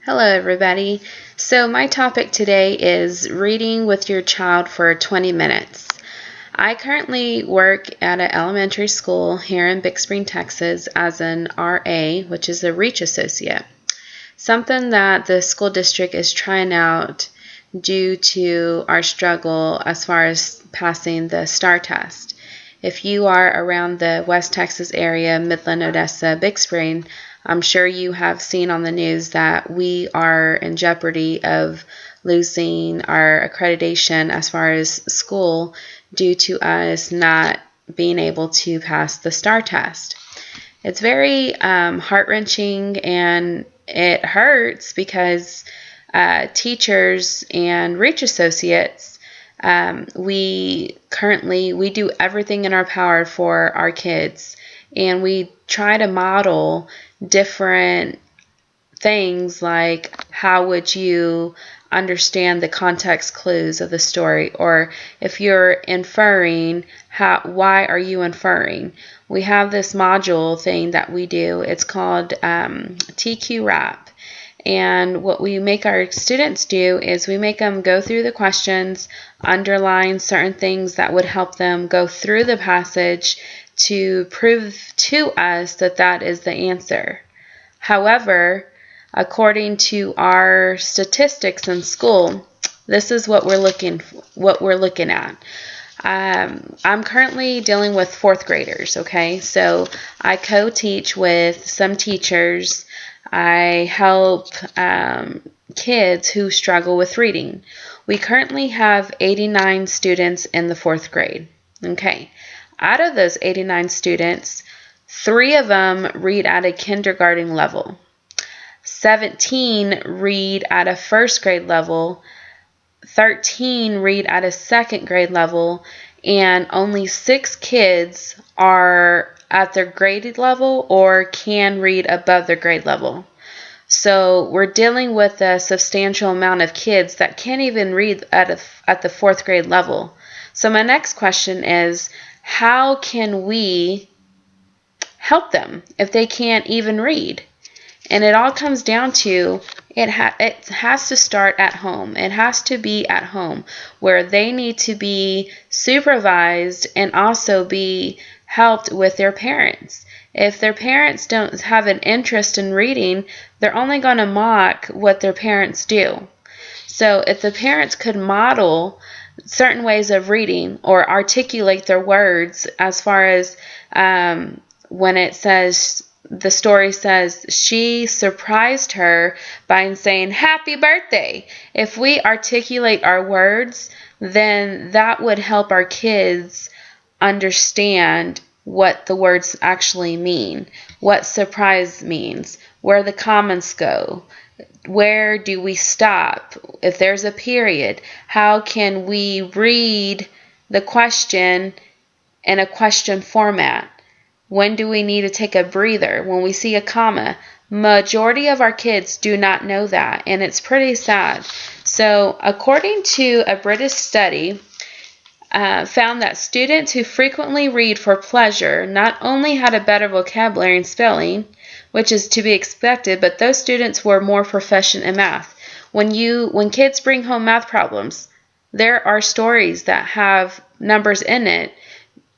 Hello, everybody. So, my topic today is reading with your child for 20 minutes. I currently work at an elementary school here in Big Spring, Texas, as an RA, which is a Reach Associate. Something that the school district is trying out due to our struggle as far as passing the STAR test. If you are around the West Texas area, Midland, Odessa, Big Spring, I'm sure you have seen on the news that we are in jeopardy of losing our accreditation as far as school due to us not being able to pass the STAR test. It's very heart-wrenching, and it hurts because teachers and Reach Associates, we do everything in our power for our kids, and we try to model different things like how would you understand the context clues of the story, or if you're inferring, why are you inferring? We have this module thing that we do. It's called TQ Wrap. And what we make our students do is we make them go through the questions, underline certain things that would help them go through the passage to prove to us that that is the answer. However, according to our statistics in school, this is what we're looking at. I'm currently dealing with fourth graders, okay? So I co-teach with some teachers. I help kids who struggle with reading. We currently have 89 students in the fourth grade, okay? Out of those 89 students, 3 of them read at a kindergarten level. 17 read at a first grade level. 13 read at a second grade level. And only 6 kids are at their graded level or can read above their grade level. So we're dealing with a substantial amount of kids that can't even read at the fourth grade level. So my next question is, how can we help them if they can't even read? And it all comes down to it has to start at home. It has to be at home, where they need to be supervised and also be helped with their parents. If their parents don't have an interest in reading, they're only going to mock what their parents do. So if the parents could model certain ways of reading or articulate their words, as far as when it says, the story says she surprised her by saying happy birthday. If we articulate our words, then that would help our kids understand what the words actually mean, what surprise means, where the commas go, where do we stop, if there's a period, how can we read the question in a question format, when do we need to take a breather, when we see a comma. Majority of our kids do not know that, and it's pretty sad. So according to a British study, found that students who frequently read for pleasure not only had a better vocabulary and spelling, which is to be expected, but those students were more proficient in math. When kids bring home math problems, there are stories that have numbers in it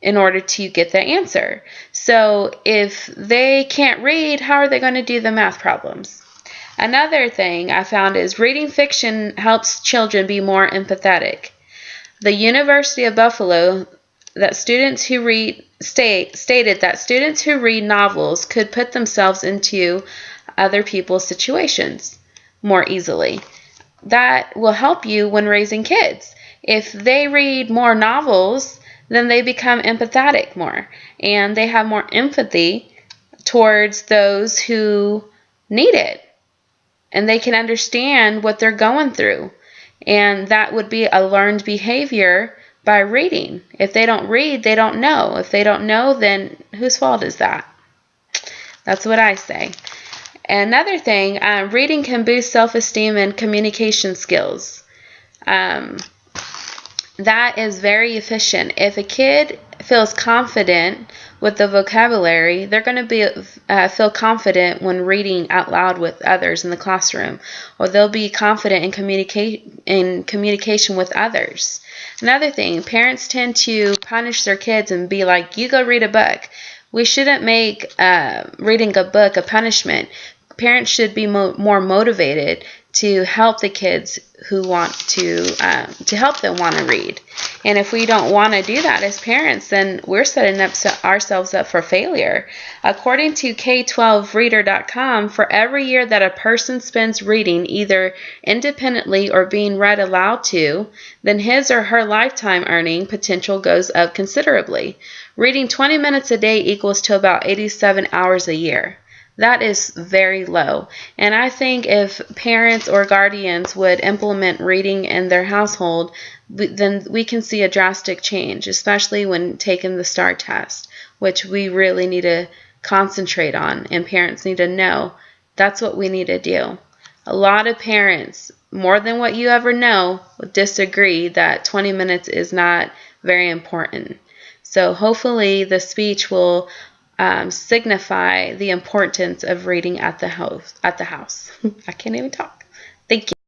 in order to get the answer. So if they can't read, how are they going to do the math problems? Another thing I found is reading fiction helps children be more empathetic. The University of Buffalo stated that students who read novels could put themselves into other people's situations more easily. That will help you when raising kids. If they read more novels, then they become empathetic more, and they have more empathy towards those who need it, and they can understand what they're going through. And that would be a learned behavior by reading. If they don't read, they don't know. If they don't know, then whose fault is that? That's what I say. Another thing, reading can boost self-esteem and communication skills. That is very efficient. If a kid feels confident with the vocabulary, they're going to be feel confident when reading out loud with others in the classroom, or they'll be confident in communication with others. Another thing, parents tend to punish their kids and be like, "You go read a book." We shouldn't make reading a book a punishment. Parents should be more motivated to help the kids who want to help them want to read. And if we don't want to do that as parents, then we're setting ourselves up for failure. According to K12reader.com, for every year that a person spends reading either independently or being read aloud to, then his or her lifetime earning potential goes up considerably. Reading 20 minutes a day equals to about 87 hours a year. That is very low. And I think if parents or guardians would implement reading in their household, then we can see a drastic change, especially when taking the STAR test, which we really need to concentrate on, and parents need to know that's what we need to do. A lot of parents, more than what you ever know, disagree that 20 minutes is not very important. So hopefully the speech will signify the importance of reading at the house. I can't even talk. Thank you.